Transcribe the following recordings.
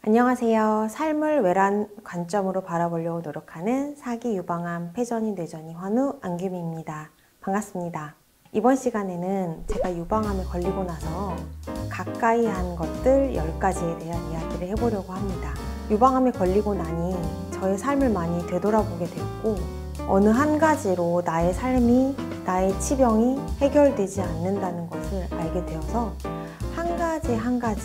안녕하세요. 삶을 외란 관점으로 바라보려고 노력하는 사기, 유방암, 폐전이, 뇌전이, 환우, 안규미입니다. 반갑습니다. 이번 시간에는 제가 유방암에 걸리고 나서 가까이 한 것들 10가지에 대한 이야기를 해보려고 합니다. 유방암에 걸리고 나니 저의 삶을 많이 되돌아보게 되었고 어느 한 가지로 나의 삶이, 나의 치병이 해결되지 않는다는 것을 알게 되어서 한 가지 한 가지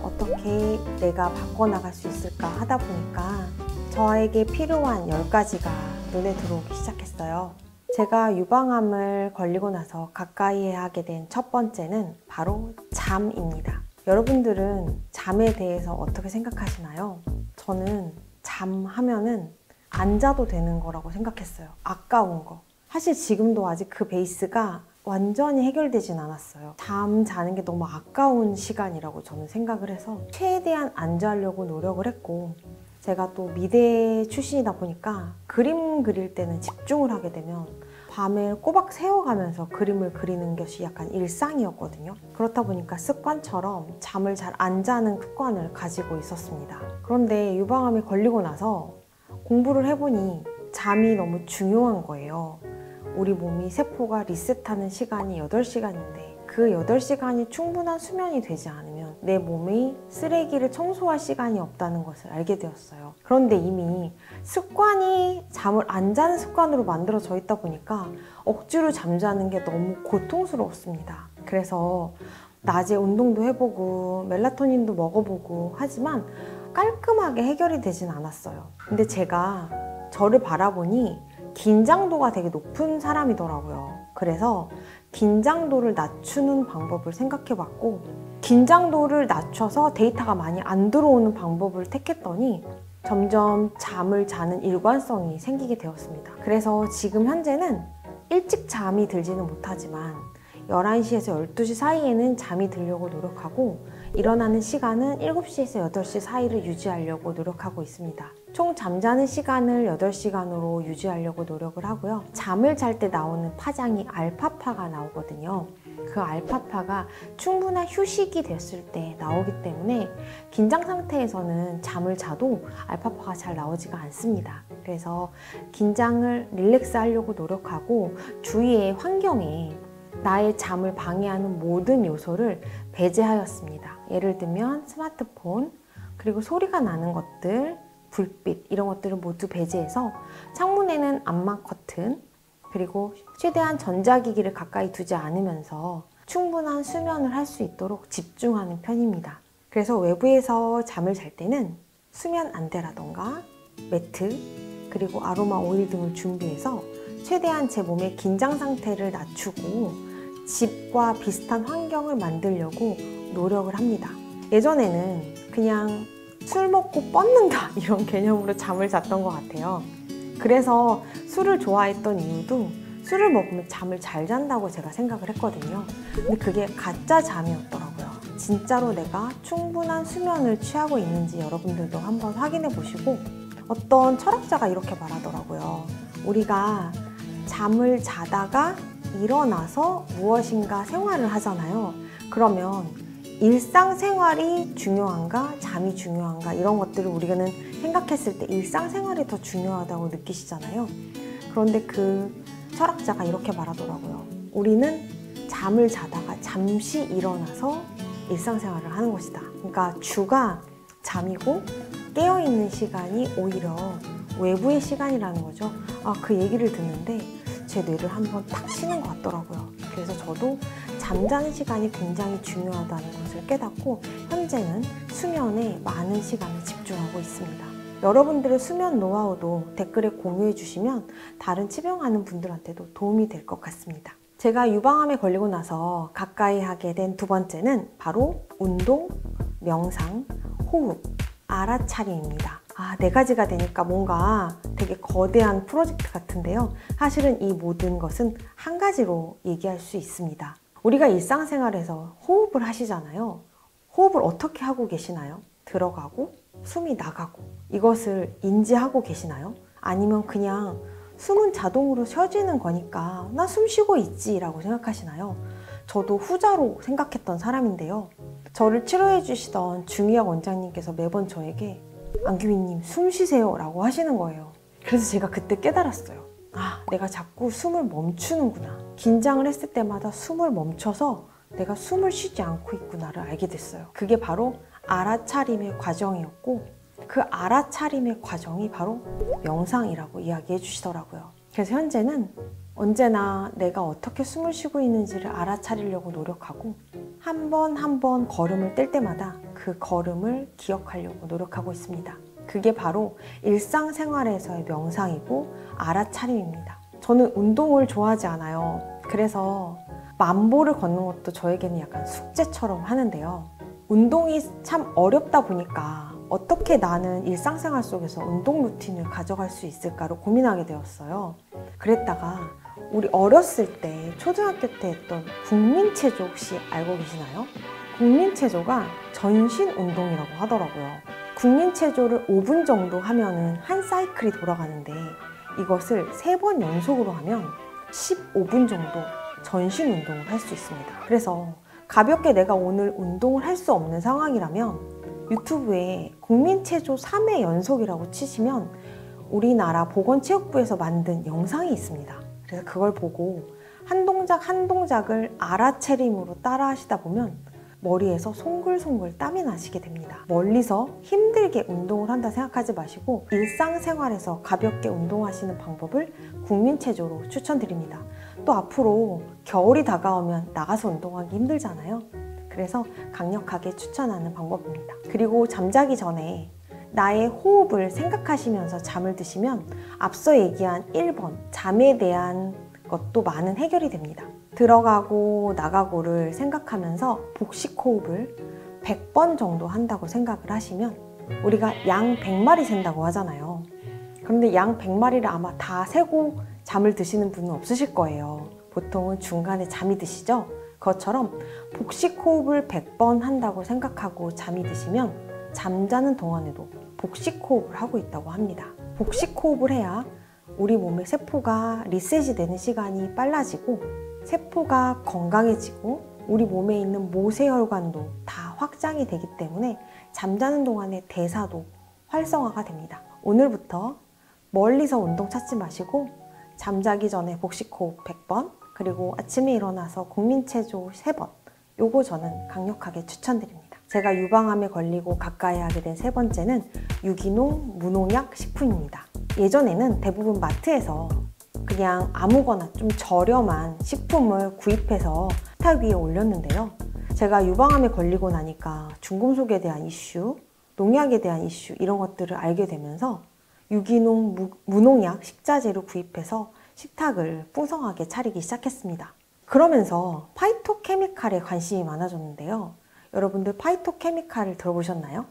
어떻게 내가 바꿔나갈 수 있을까 하다 보니까 저에게 필요한 10가지가 눈에 들어오기 시작했어요. 제가 유방암을 걸리고 나서 가까이 하게 된 첫 번째는 바로 잠입니다. 여러분들은 잠에 대해서 어떻게 생각하시나요? 저는 잠하면은 안 자도 되는 거라고 생각했어요. 아까운 거. 사실 지금도 아직 그 베이스가 완전히 해결되진 않았어요. 잠 자는 게 너무 아까운 시간이라고 저는 생각을 해서 최대한 안 자려고 노력을 했고, 제가 또 미대 출신이다 보니까 그림 그릴 때는 집중을 하게 되면 밤에 꼬박 새워가면서 그림을 그리는 것이 약간 일상이었거든요. 그렇다 보니까 습관처럼 잠을 잘 안 자는 습관을 가지고 있었습니다. 그런데 유방암에 걸리고 나서 공부를 해보니 잠이 너무 중요한 거예요. 우리 몸이 세포가 리셋하는 시간이 8시간인데 그 8시간이 충분한 수면이 되지 않으면 내 몸이 쓰레기를 청소할 시간이 없다는 것을 알게 되었어요. 그런데 이미 습관이 잠을 안 자는 습관으로 만들어져 있다 보니까 억지로 잠자는 게 너무 고통스러웠습니다. 그래서 낮에 운동도 해보고 멜라토닌도 먹어보고 하지만 깔끔하게 해결이 되진 않았어요. 근데 제가 저를 바라보니 긴장도가 되게 높은 사람이더라고요. 그래서 긴장도를 낮추는 방법을 생각해봤고, 긴장도를 낮춰서 데이터가 많이 안 들어오는 방법을 택했더니 점점 잠을 자는 일관성이 생기게 되었습니다. 그래서 지금 현재는 일찍 잠이 들지는 못하지만 11시에서 12시 사이에는 잠이 들려고 노력하고, 일어나는 시간은 7시에서 8시 사이를 유지하려고 노력하고 있습니다. 총 잠자는 시간을 8시간으로 유지하려고 노력을 하고요. 잠을 잘 때 나오는 파장이 알파파가 나오거든요. 그 알파파가 충분한 휴식이 됐을 때 나오기 때문에 긴장 상태에서는 잠을 자도 알파파가 잘 나오지가 않습니다. 그래서 긴장을 릴렉스 하려고 노력하고 주위의 환경에 나의 잠을 방해하는 모든 요소를 배제하였습니다. 예를 들면 스마트폰, 그리고 소리가 나는 것들, 불빛 이런 것들을 모두 배제해서 창문에는 암막 커튼, 그리고 최대한 전자기기를 가까이 두지 않으면서 충분한 수면을 할 수 있도록 집중하는 편입니다. 그래서 외부에서 잠을 잘 때는 수면 안대라던가 매트, 그리고 아로마 오일 등을 준비해서 최대한 제 몸의 긴장 상태를 낮추고 집과 비슷한 환경을 만들려고 노력을 합니다. 예전에는 그냥 술 먹고 뻗는다 이런 개념으로 잠을 잤던 것 같아요. 그래서 술을 좋아했던 이유도 술을 먹으면 잠을 잘 잔다고 제가 생각을 했거든요. 근데 그게 가짜 잠이었더라고요. 진짜로 내가 충분한 수면을 취하고 있는지 여러분들도 한번 확인해 보시고, 어떤 철학자가 이렇게 말하더라고요. 우리가 잠을 자다가 일어나서 무엇인가 생활을 하잖아요. 그러면 일상생활이 중요한가 잠이 중요한가 이런 것들을 우리는 생각했을 때 일상생활이 더 중요하다고 느끼시잖아요. 그런데 그 철학자가 이렇게 말하더라고요. 우리는 잠을 자다가 잠시 일어나서 일상생활을 하는 것이다. 그러니까 주가 잠이고 깨어있는 시간이 오히려 외부의 시간이라는 거죠. 그 얘기를 듣는데 제 뇌를 한번 탁 치는 것 같더라고요. 그래서 저도 잠자는 시간이 굉장히 중요하다는 것을 깨닫고 현재는 수면에 많은 시간을 집중하고 있습니다. 여러분들의 수면 노하우도 댓글에 공유해 주시면 다른 치병하는 분들한테도 도움이 될 것 같습니다. 제가 유방암에 걸리고 나서 가까이 하게 된 두 번째는 바로 운동, 명상, 호흡, 알아차림입니다. 4가지가 되니까 뭔가 되게 거대한 프로젝트 같은데요. 사실은 이 모든 것은 한 가지로 얘기할 수 있습니다. 우리가 일상생활에서 호흡을 하시잖아요. 호흡을 어떻게 하고 계시나요? 들어가고 숨이 나가고 이것을 인지하고 계시나요? 아니면 그냥 숨은 자동으로 쉬어지는 거니까 나 숨 쉬고 있지 라고 생각하시나요? 저도 후자로 생각했던 사람인데요. 저를 치료해 주시던 중의학 원장님께서 매번 저에게 안규민님 숨 쉬세요 라고 하시는 거예요. 그래서 제가 그때 깨달았어요. 아, 내가 자꾸 숨을 멈추는구나. 긴장을 했을 때마다 숨을 멈춰서 내가 숨을 쉬지 않고 있구나를 알게 됐어요. 그게 바로 알아차림의 과정이었고, 그 알아차림의 과정이 바로 명상이라고 이야기해 주시더라고요. 그래서 현재는 언제나 내가 어떻게 숨을 쉬고 있는지를 알아차리려고 노력하고, 한 번 한 번 걸음을 뗄 때마다 그 걸음을 기억하려고 노력하고 있습니다. 그게 바로 일상생활에서의 명상이고 알아차림입니다. 저는 운동을 좋아하지 않아요. 그래서 만보를 걷는 것도 저에게는 약간 숙제처럼 하는데요. 운동이 참 어렵다 보니까 어떻게 나는 일상생활 속에서 운동 루틴을 가져갈 수 있을까를 고민하게 되었어요. 그랬다가 우리 어렸을 때 초등학교 때 했던 국민체조 혹시 알고 계시나요? 국민체조가 전신 운동이라고 하더라고요. 국민체조를 5분 정도 하면은 한 사이클이 돌아가는데, 이것을 3번 연속으로 하면 15분 정도 전신 운동을 할 수 있습니다. 그래서 가볍게 내가 오늘 운동을 할 수 없는 상황이라면 유튜브에 국민체조 3회 연속이라고 치시면 우리나라 보건체육부에서 만든 영상이 있습니다. 그래서 그걸 보고 한 동작 한 동작을 알아차림으로 따라 하시다 보면 머리에서 송글송글 땀이 나시게 됩니다. 멀리서 힘들게 운동을 한다 생각하지 마시고 일상생활에서 가볍게 운동하시는 방법을 국민체조로 추천드립니다. 또 앞으로 겨울이 다가오면 나가서 운동하기 힘들잖아요. 그래서 강력하게 추천하는 방법입니다. 그리고 잠자기 전에 나의 호흡을 생각하시면서 잠을 드시면 앞서 얘기한 1번 잠에 대한 것도 많은 해결이 됩니다. 들어가고 나가고를 생각하면서 복식 호흡을 100번 정도 한다고 생각을 하시면, 우리가 양 100마리 센다고 하잖아요. 그런데 양 100마리를 아마 다 세고 잠을 드시는 분은 없으실 거예요. 보통은 중간에 잠이 드시죠? 그것처럼 복식 호흡을 100번 한다고 생각하고 잠이 드시면 잠자는 동안에도 복식 호흡을 하고 있다고 합니다. 복식 호흡을 해야 우리 몸의 세포가 리셋이 되는 시간이 빨라지고 세포가 건강해지고 우리 몸에 있는 모세혈관도 다 확장이 되기 때문에 잠자는 동안의 대사도 활성화가 됩니다. 오늘부터 멀리서 운동 찾지 마시고 잠자기 전에 복식호흡 100번, 그리고 아침에 일어나서 국민체조 3번, 요거 저는 강력하게 추천드립니다. 제가 유방암에 걸리고 가까이 하게 된 3번째는 유기농 무농약 식품입니다. 예전에는 대부분 마트에서 그냥 아무거나 좀 저렴한 식품을 구입해서 식탁 위에 올렸는데요. 제가 유방암에 걸리고 나니까 중금속에 대한 이슈, 농약에 대한 이슈 이런 것들을 알게 되면서 유기농 무농약 식자재를 구입해서 식탁을 풍성하게 차리기 시작했습니다. 그러면서 파이토케미칼에 관심이 많아졌는데요. 여러분들 파이토케미칼을 들어보셨나요?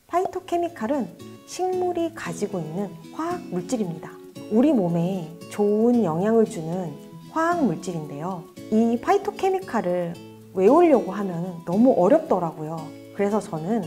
파이토케미칼은 식물이 가지고 있는 화학 물질입니다. 우리 몸에 좋은 영향을 주는 화학 물질인데요. 이 파이토케미칼을 외우려고 하면 너무 어렵더라고요. 그래서 저는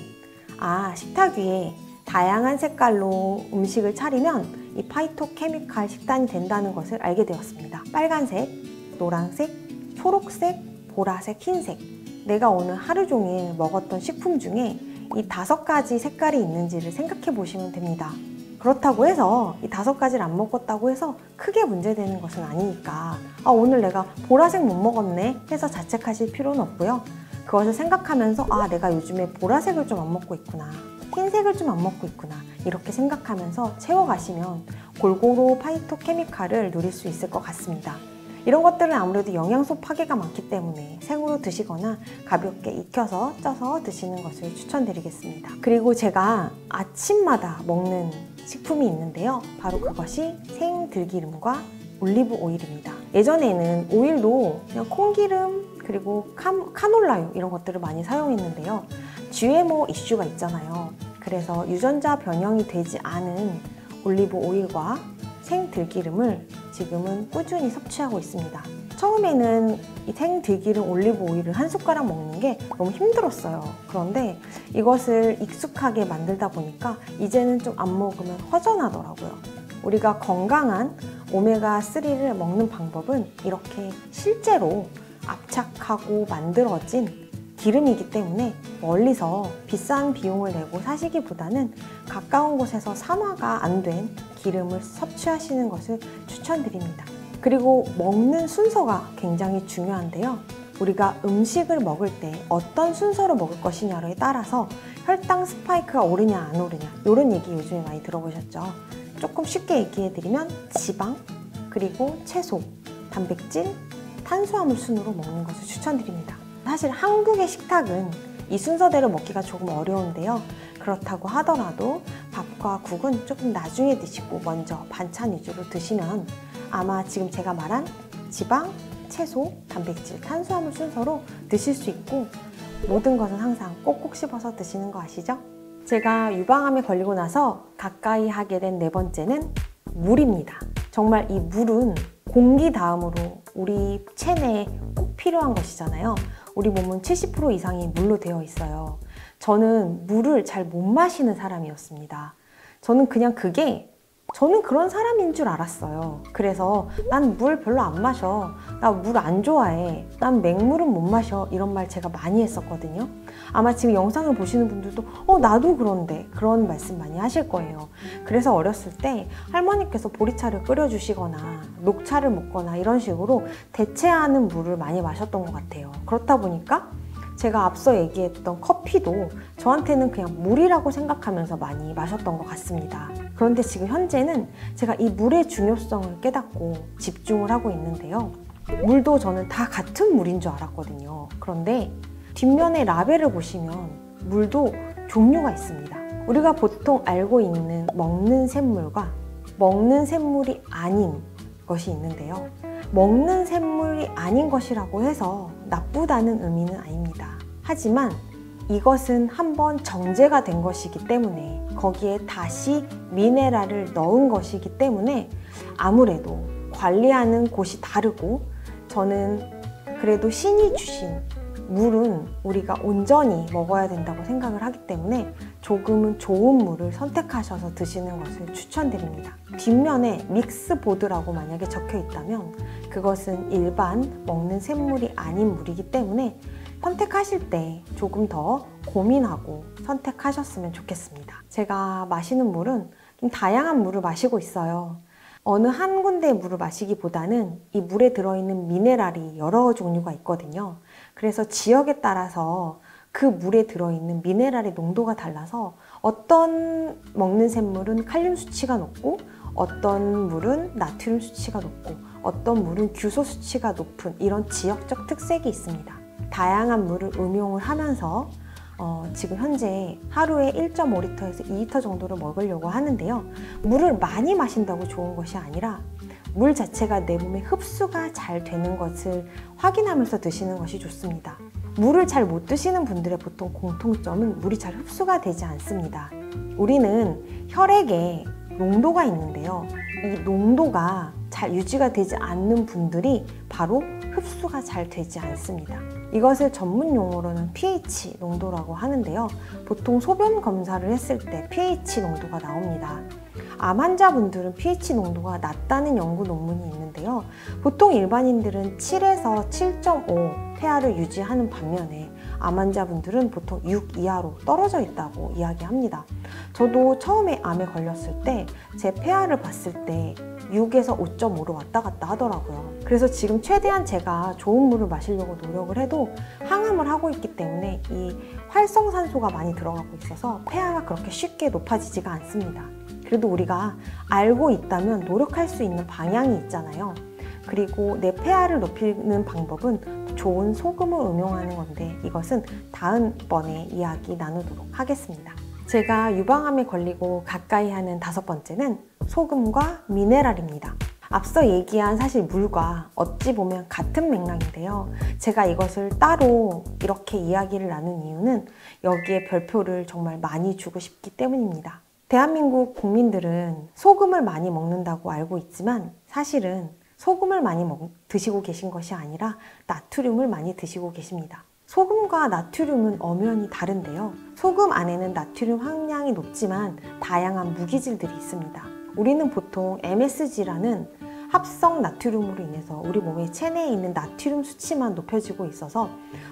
식탁 위에 다양한 색깔로 음식을 차리면 이 파이토케미칼 식단이 된다는 것을 알게 되었습니다. 빨간색, 노란색, 초록색, 보라색, 흰색. 내가 오늘 하루 종일 먹었던 식품 중에 이 5가지 색깔이 있는지를 생각해 보시면 됩니다. 그렇다고 해서 이 5가지를 안 먹었다고 해서 크게 문제되는 것은 아니니까 오늘 내가 보라색 못 먹었네 해서 자책하실 필요는 없고요. 그것을 생각하면서 내가 요즘에 보라색을 좀 안 먹고 있구나, 흰색을 좀 안 먹고 있구나, 이렇게 생각하면서 채워가시면 골고루 파이토케미칼을 누릴 수 있을 것 같습니다. 이런 것들은 아무래도 영양소 파괴가 많기 때문에 생으로 드시거나 가볍게 익혀서 쪄서 드시는 것을 추천드리겠습니다. 그리고 제가 아침마다 먹는 식품이 있는데요. 바로 그것이 생들기름과 올리브 오일입니다. 예전에는 오일도 그냥 콩기름 그리고 카놀라유 이런 것들을 많이 사용했는데요. GMO 이슈가 있잖아요. 그래서 유전자 변형이 되지 않은 올리브 오일과 생들기름을 지금은 꾸준히 섭취하고 있습니다. 처음에는 이 생들기름 올리브 오일을 한 숟가락 먹는 게 너무 힘들었어요. 그런데 이것을 익숙하게 만들다 보니까 이제는 좀 안 먹으면 허전하더라고요. 우리가 건강한 오메가3를 먹는 방법은 이렇게 실제로 압착하고 만들어진 기름이기 때문에 멀리서 비싼 비용을 내고 사시기보다는 가까운 곳에서 산화가 안 된 기름을 섭취하시는 것을 추천드립니다. 그리고 먹는 순서가 굉장히 중요한데요. 우리가 음식을 먹을 때 어떤 순서로 먹을 것이냐에 따라서 혈당 스파이크가 오르냐 안 오르냐 이런 얘기 요즘에 많이 들어보셨죠? 조금 쉽게 얘기해드리면 지방, 그리고 채소, 단백질, 탄수화물 순으로 먹는 것을 추천드립니다. 사실 한국의 식탁은 이 순서대로 먹기가 조금 어려운데요. 그렇다고 하더라도 밥과 국은 조금 나중에 드시고 먼저 반찬 위주로 드시면 아마 지금 제가 말한 지방, 채소, 단백질, 탄수화물 순서로 드실 수 있고 모든 것은 항상 꼭꼭 씹어서 드시는 거 아시죠? 제가 유방암에 걸리고 나서 가까이 하게 된 네 번째는 물입니다. 정말 이 물은 공기 다음으로 우리 체내에 꼭 필요한 것이잖아요. 우리 몸은 70% 이상이 물로 되어 있어요. 저는 물을 잘 못 마시는 사람이었습니다. 저는 그런 사람인 줄 알았어요. 그래서 난 물 별로 안 마셔. 나 물 안 좋아해. 난 맹물은 못 마셔. 이런 말 제가 많이 했었거든요. 아마 지금 영상을 보시는 분들도 나도 그런데 그런 말씀 많이 하실 거예요. 그래서 어렸을 때 할머니께서 보리차를 끓여주시거나 녹차를 먹거나 이런 식으로 대체하는 물을 많이 마셨던 것 같아요. 그렇다 보니까 제가 앞서 얘기했던 커피도 저한테는 그냥 물이라고 생각하면서 많이 마셨던 것 같습니다. 그런데 지금 현재는 제가 이 물의 중요성을 깨닫고 집중을 하고 있는데요. 물도 저는 다 같은 물인 줄 알았거든요. 그런데 뒷면에 라벨을 보시면 물도 종류가 있습니다. 우리가 보통 알고 있는 먹는 샘물과 먹는 샘물이 아닌 것이 있는데요. 먹는 샘물이 아닌 것이라고 해서 나쁘다는 의미는 아닙니다. 하지만 이것은 한번 정제가 된 것이기 때문에 거기에 다시 미네랄을 넣은 것이기 때문에 아무래도 관리하는 곳이 다르고 저는 그래도 신이 주신 물은 우리가 온전히 먹어야 된다고 생각을 하기 때문에 조금은 좋은 물을 선택하셔서 드시는 것을 추천드립니다. 뒷면에 믹스보드라고 만약에 적혀 있다면 그것은 일반 먹는 샘물이 아닌 물이기 때문에 선택하실 때 조금 더 고민하고 선택하셨으면 좋겠습니다. 제가 마시는 물은 좀 다양한 물을 마시고 있어요. 어느 한 군데의 물을 마시기보다는 이 물에 들어있는 미네랄이 여러 종류가 있거든요. 그래서 지역에 따라서 그 물에 들어있는 미네랄의 농도가 달라서 어떤 먹는 샘물은 칼륨 수치가 높고 어떤 물은 나트륨 수치가 높고 어떤 물은 규소 수치가 높은 이런 지역적 특색이 있습니다. 다양한 물을 음용을 하면서 지금 현재 하루에 1.5리터에서 2리터 정도를 먹으려고 하는데요. 물을 많이 마신다고 좋은 것이 아니라 물 자체가 내 몸에 흡수가 잘 되는 것을 확인하면서 드시는 것이 좋습니다. 물을 잘 못 드시는 분들의 보통 공통점은 물이 잘 흡수가 되지 않습니다. 우리는 혈액에 농도가 있는데요. 이 농도가 잘 유지가 되지 않는 분들이 바로 흡수가 잘 되지 않습니다. 이것을 전문 용어로는 pH 농도라고 하는데요. 보통 소변 검사를 했을 때 pH 농도가 나옵니다. 암 환자분들은 pH 농도가 낮다는 연구 논문이 있는데요. 보통 일반인들은 7에서 7.5 폐하를 유지하는 반면에 암 환자분들은 보통 6 이하로 떨어져 있다고 이야기합니다. 저도 처음에 암에 걸렸을 때 제 폐하를 봤을 때 6에서 5.5로 왔다 갔다 하더라고요. 그래서 지금 최대한 제가 좋은 물을 마시려고 노력을 해도 항암을 하고 있기 때문에 이 활성산소가 많이 들어가고 있어서 폐하가 그렇게 쉽게 높아지지가 않습니다. 그래도 우리가 알고 있다면 노력할 수 있는 방향이 있잖아요. 그리고 내 폐하를 높이는 방법은 좋은 소금을 음용하는 건데 이것은 다음번에 이야기 나누도록 하겠습니다. 제가 유방암에 걸리고 가까이 하는 5번째는 소금과 미네랄입니다. 앞서 얘기한 사실 물과 어찌 보면 같은 맥락인데요. 제가 이것을 따로 이렇게 이야기를 나눈 이유는 여기에 별표를 정말 많이 주고 싶기 때문입니다. 대한민국 국민들은 소금을 많이 먹는다고 알고 있지만 사실은 소금을 많이 드시고 계신 것이 아니라 나트륨을 많이 드시고 계십니다. 소금과 나트륨은 엄연히 다른데요. 소금 안에는 나트륨 함량이 높지만 다양한 무기질들이 있습니다. 우리는 보통 MSG라는 합성 나트륨으로 인해서 우리 몸의 체내에 있는 나트륨 수치만 높여지고 있어서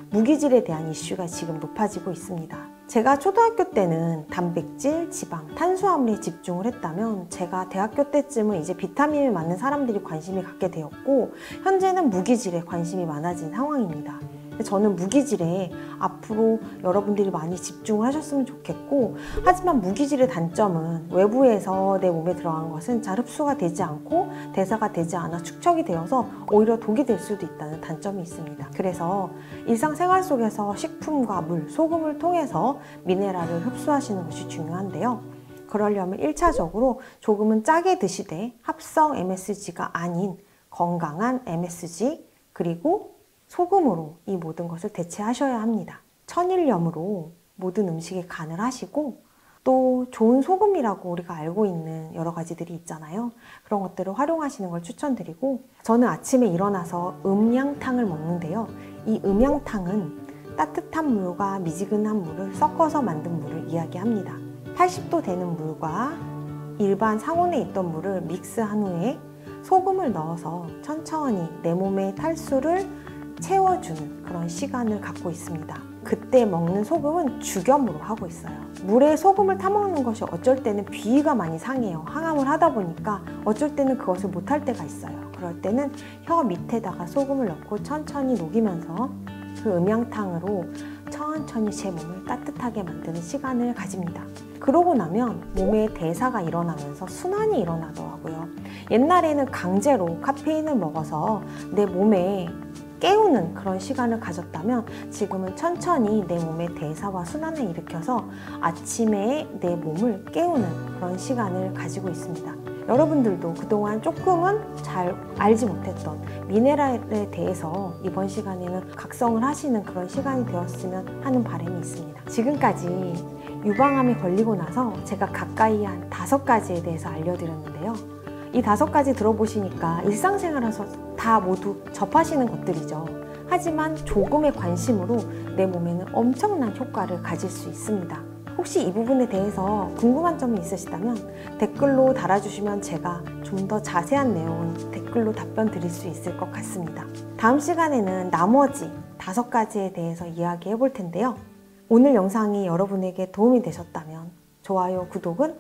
무기질에 대한 이슈가 지금 높아지고 있습니다. 제가 초등학교 때는 단백질, 지방, 탄수화물에 집중을 했다면 제가 대학교 때쯤은 이제 비타민을 맞는 사람들이 관심이 갖게 되었고 현재는 무기질에 관심이 많아진 상황입니다. 저는 무기질에 앞으로 여러분들이 많이 집중을 하셨으면 좋겠고, 하지만 무기질의 단점은 외부에서 내 몸에 들어간 것은 잘 흡수가 되지 않고 대사가 되지 않아 축적이 되어서 오히려 독이 될 수도 있다는 단점이 있습니다. 그래서 일상생활 속에서 식품과 물, 소금을 통해서 미네랄을 흡수하시는 것이 중요한데요. 그러려면 1차적으로 조금은 짜게 드시되 합성 MSG가 아닌 건강한 MSG 그리고 소금으로 이 모든 것을 대체하셔야 합니다. 천일염으로 모든 음식에 간을 하시고 또 좋은 소금이라고 우리가 알고 있는 여러 가지들이 있잖아요. 그런 것들을 활용하시는 걸 추천드리고, 저는 아침에 일어나서 음양탕을 먹는데요. 이 음양탕은 따뜻한 물과 미지근한 물을 섞어서 만든 물을 이야기합니다. 80도 되는 물과 일반 상온에 있던 물을 믹스한 후에 소금을 넣어서 천천히 내 몸의 탈수를 채워주는 그런 시간을 갖고 있습니다. 그때 먹는 소금은 죽염으로 하고 있어요. 물에 소금을 타먹는 것이 어쩔 때는 비위가 많이 상해요. 항암을 하다 보니까 어쩔 때는 그것을 못할 때가 있어요. 그럴 때는 혀 밑에다가 소금을 넣고 천천히 녹이면서 그 음양탕으로 천천히 제 몸을 따뜻하게 만드는 시간을 가집니다. 그러고 나면 몸의 대사가 일어나면서 순환이 일어나더라고요. 옛날에는 강제로 카페인을 먹어서 내 몸에 깨우는 그런 시간을 가졌다면 지금은 천천히 내 몸의 대사와 순환을 일으켜서 아침에 내 몸을 깨우는 그런 시간을 가지고 있습니다. 여러분들도 그동안 조금은 잘 알지 못했던 미네랄에 대해서 이번 시간에는 각성을 하시는 그런 시간이 되었으면 하는 바람이 있습니다. 지금까지 유방암에 걸리고 나서 제가 가까이 한 5가지에 대해서 알려드렸는데요. 이 5가지 들어보시니까 일상생활에서 다 모두 접하시는 것들이죠. 하지만 조금의 관심으로 내 몸에는 엄청난 효과를 가질 수 있습니다. 혹시 이 부분에 대해서 궁금한 점이 있으시다면 댓글로 달아주시면 제가 좀 더 자세한 내용은 댓글로 답변 드릴 수 있을 것 같습니다. 다음 시간에는 나머지 5가지에 대해서 이야기해 볼 텐데요. 오늘 영상이 여러분에게 도움이 되셨다면 좋아요, 구독은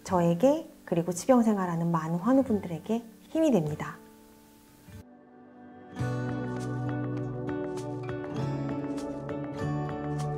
저에게 그리고 치병생활하는 많은 환우분들에게 힘이 됩니다.